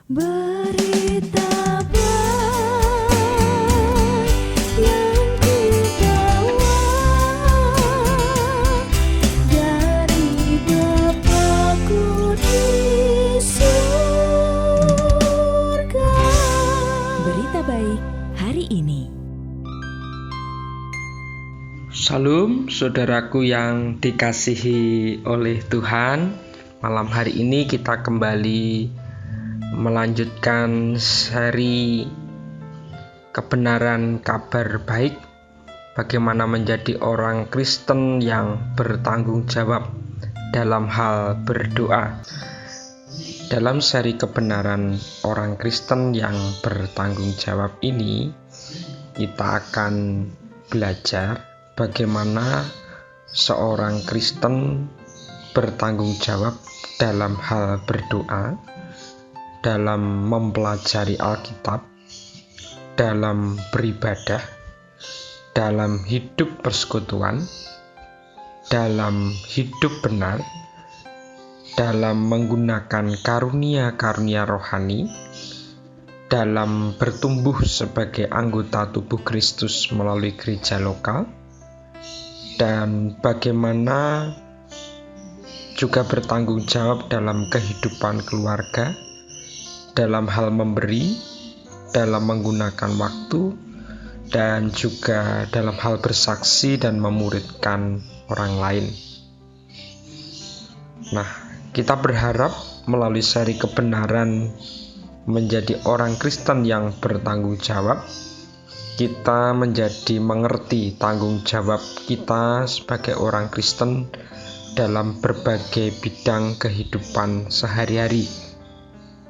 Berita baik yang ku bawa dari Bapa-Ku di surga. Berita baik hari ini. Salam saudaraku yang dikasihi oleh Tuhan. Malam hari ini kita kembali melanjutkan seri kebenaran kabar baik, bagaimana menjadi orang Kristen yang bertanggung jawab dalam hal berdoa. Dalam seri kebenaran orang Kristen yang bertanggung jawab ini, kita akan belajar bagaimana seorang Kristen bertanggung jawab dalam hal berdoa, dalam mempelajari Alkitab, dalam beribadah, dalam hidup persekutuan, dalam hidup benar, dalam menggunakan karunia-karunia rohani, dalam bertumbuh sebagai anggota tubuh Kristus melalui gereja lokal, dan bagaimana juga bertanggung jawab dalam kehidupan keluarga, dalam hal memberi, dalam menggunakan waktu, dan juga dalam hal bersaksi dan memuridkan orang lain. Nah, kita berharap melalui seri kebenaran menjadi orang Kristen yang bertanggung jawab, kita menjadi mengerti tanggung jawab kita sebagai orang Kristen dalam berbagai bidang kehidupan sehari-hari.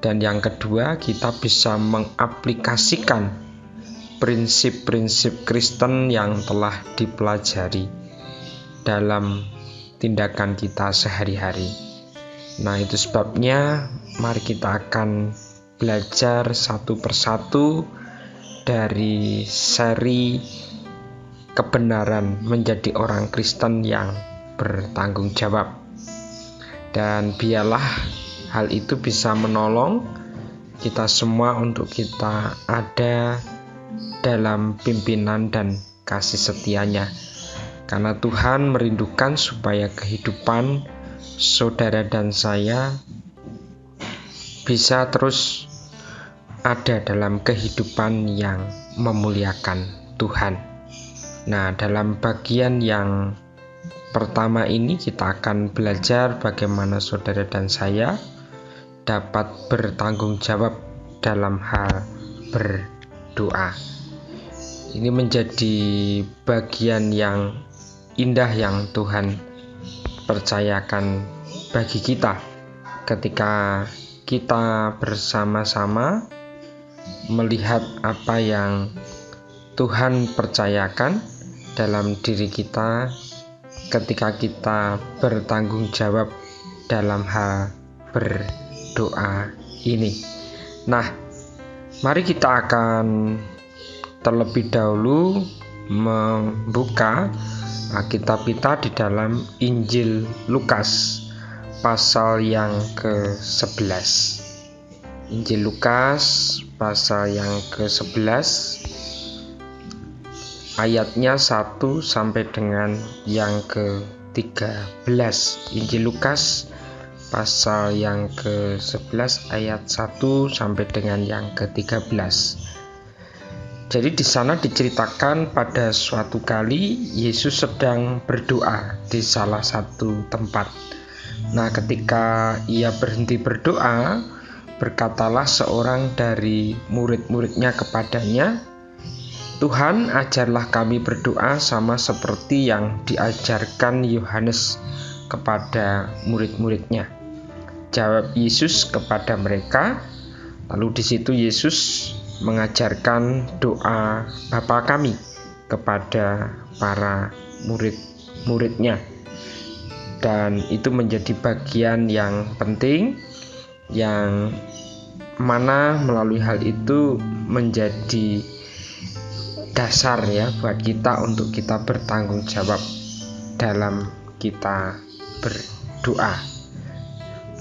Dan yang kedua, kita bisa mengaplikasikan prinsip-prinsip Kristen yang telah dipelajari dalam tindakan kita sehari-hari. Nah, itu sebabnya mari kita akan belajar satu persatu dari seri kebenaran menjadi orang Kristen yang bertanggung jawab. Dan biarlah hal itu bisa menolong kita semua untuk kita ada dalam pimpinan dan kasih setianya. Karena Tuhan merindukan supaya kehidupan saudara dan saya bisa terus ada dalam kehidupan yang memuliakan Tuhan. Nah, dalam bagian yang pertama ini kita akan belajar bagaimana saudara dan saya dapat bertanggung jawab dalam hal berdoa. Ini menjadi bagian yang indah yang Tuhan percayakan bagi kita ketika kita bersama-sama melihat apa yang Tuhan percayakan dalam diri kita ketika kita bertanggung jawab dalam hal berdoa ini. Nah, mari kita akan terlebih dahulu membuka Alkitab kita di dalam Injil Lukas pasal yang ke-11. Injil Lukas pasal yang ke-11 ayatnya 1 sampai dengan yang ke-13. Injil Lukas pasal yang ke-11 ayat 1 sampai dengan yang ke-13. Jadi di sana diceritakan pada suatu kali Yesus sedang berdoa di salah satu tempat. Nah, ketika ia berhenti berdoa, berkatalah seorang dari murid-muridnya kepadanya, "Tuhan, ajarlah kami berdoa sama seperti yang diajarkan Yohanes kepada murid-muridnya." Jawab Yesus kepada mereka. Lalu di situ Yesus mengajarkan doa Bapa kami kepada para murid-muridnya. Dan itu menjadi bagian yang penting yang mana melalui hal itu menjadi dasar ya buat kita untuk kita bertanggung jawab dalam kita berdoa.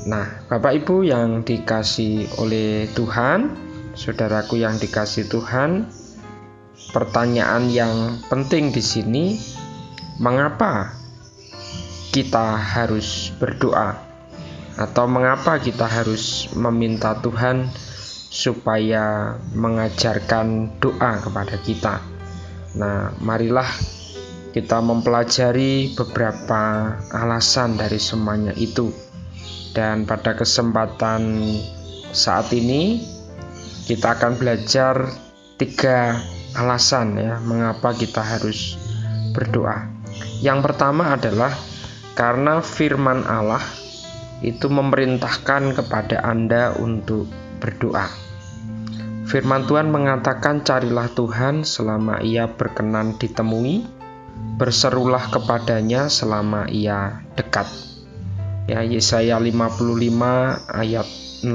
Nah, Bapak Ibu yang dikasihi oleh Tuhan, saudaraku yang dikasihi Tuhan, pertanyaan yang penting di sini, mengapa kita harus berdoa? Atau mengapa kita harus meminta Tuhan supaya mengajarkan doa kepada kita? Nah, marilah kita mempelajari beberapa alasan dari semuanya itu. Dan pada kesempatan saat ini kita akan belajar 3 alasan ya mengapa kita harus berdoa. Yang pertama adalah karena firman Allah itu memerintahkan kepada Anda untuk berdoa. Firman Tuhan mengatakan, carilah Tuhan selama Ia berkenan ditemui, berserulah kepadanya selama Ia dekat. Ya, Yesaya 55 ayat 6.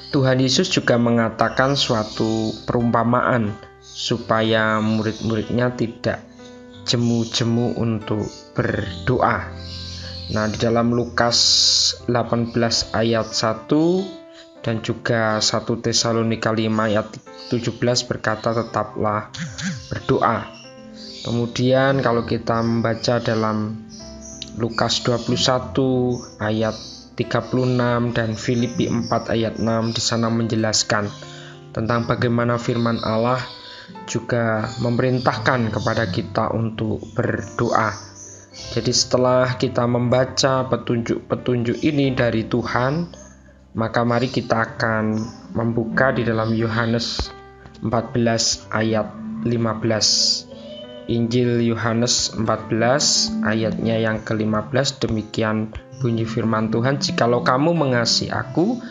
Tuhan Yesus juga mengatakan suatu perumpamaan supaya murid-muridnya tidak jemu-jemu untuk berdoa. Nah, di dalam Lukas 18 ayat 1 dan juga 1 Tesalonika 5 ayat 17 berkata, tetaplah berdoa. Kemudian kalau kita membaca dalam Lukas 21 ayat 36 dan Filipi 4 ayat 6, di sana menjelaskan tentang bagaimana firman Allah juga memerintahkan kepada kita untuk berdoa. Jadi setelah kita membaca petunjuk-petunjuk ini dari Tuhan, maka mari kita akan membuka di dalam Yohanes 14 ayat 15. Injil Yohanes 14 ayatnya yang ke-15, demikian bunyi firman Tuhan, jikalau kamu mengasihi aku,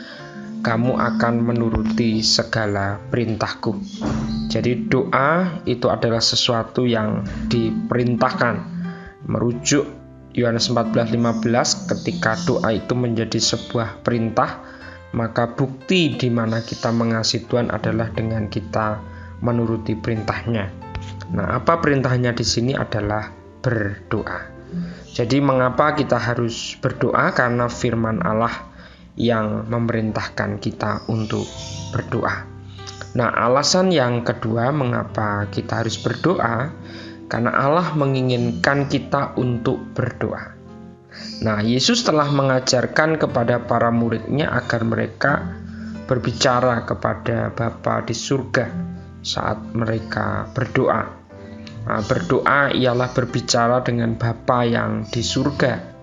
kamu akan menuruti segala perintahku. Jadi doa itu adalah sesuatu yang diperintahkan. Merujuk Yohanes 14:15, ketika doa itu menjadi sebuah perintah, maka bukti di mana kita mengasihi Tuhan adalah dengan kita menuruti perintahnya. Nah, apa perintahnya di sini adalah berdoa. Jadi mengapa kita harus berdoa? Karena firman Allah yang memerintahkan kita untuk berdoa. Nah, alasan yang kedua mengapa kita harus berdoa, karena Allah menginginkan kita untuk berdoa. Nah, Yesus telah mengajarkan kepada para muridnya agar mereka berbicara kepada Bapa di surga saat mereka berdoa. Nah, berdoa ialah berbicara dengan Bapa yang di surga.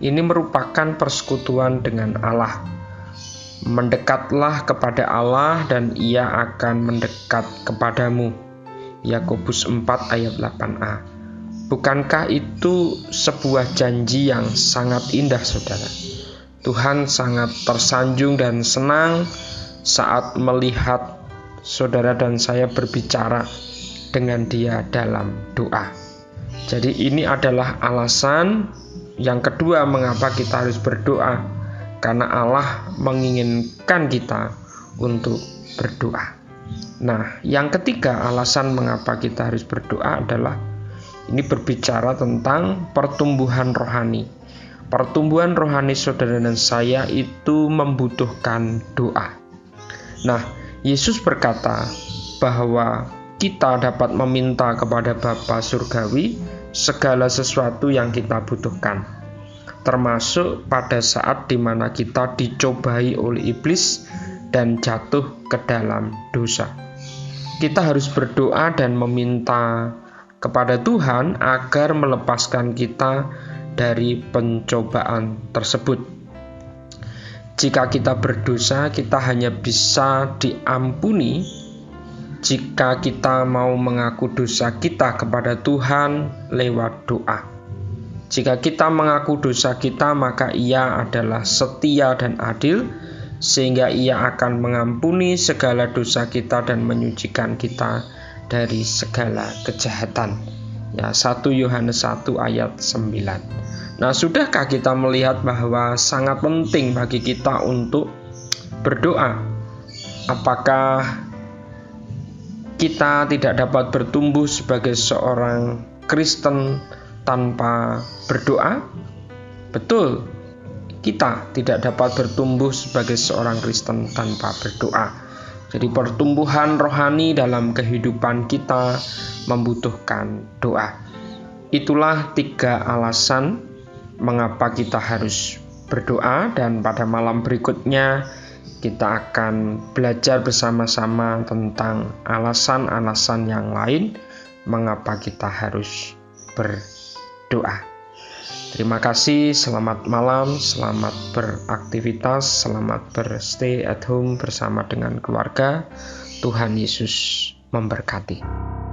Ini merupakan persekutuan dengan Allah. Mendekatlah kepada Allah dan Ia akan mendekat kepadamu. Yakobus 4 ayat 8a. Bukankah itu sebuah janji yang sangat indah, saudara? Tuhan sangat tersanjung dan senang saat melihat saudara dan saya berbicara dengan Dia dalam doa. Jadi ini adalah alasan yang kedua mengapa kita harus berdoa, karena Allah menginginkan kita untuk berdoa. Nah, yang ketiga alasan mengapa kita harus berdoa adalah ini berbicara tentang pertumbuhan rohani. Pertumbuhan rohani saudara dan saya itu membutuhkan doa. Nah, Yesus berkata bahwa kita dapat meminta kepada Bapa Surgawi segala sesuatu yang kita butuhkan, termasuk pada saat di mana kita dicobai oleh iblis dan jatuh ke dalam dosa. Kita harus berdoa dan meminta kepada Tuhan agar melepaskan kita dari pencobaan tersebut. Jika kita berdosa, kita hanya bisa diampuni jika kita mau mengaku dosa kita kepada Tuhan lewat doa. Jika kita mengaku dosa kita, maka Ia adalah setia dan adil, sehingga Ia akan mengampuni segala dosa kita dan menyucikan kita dari segala kejahatan. Ya, 1 Yohanes 1 ayat 9. Nah, sudahkah kita melihat bahwa sangat penting bagi kita untuk berdoa? Apakah kita tidak dapat bertumbuh sebagai seorang Kristen tanpa berdoa? Betul, kita tidak dapat bertumbuh sebagai seorang Kristen tanpa berdoa. Jadi pertumbuhan rohani dalam kehidupan kita membutuhkan doa. Itulah 3 alasan mengapa kita harus berdoa, dan pada malam berikutnya kita akan belajar bersama-sama tentang alasan-alasan yang lain mengapa kita harus berdoa. Terima kasih, selamat malam, selamat beraktivitas, selamat berstay at home bersama dengan keluarga. Tuhan Yesus memberkati.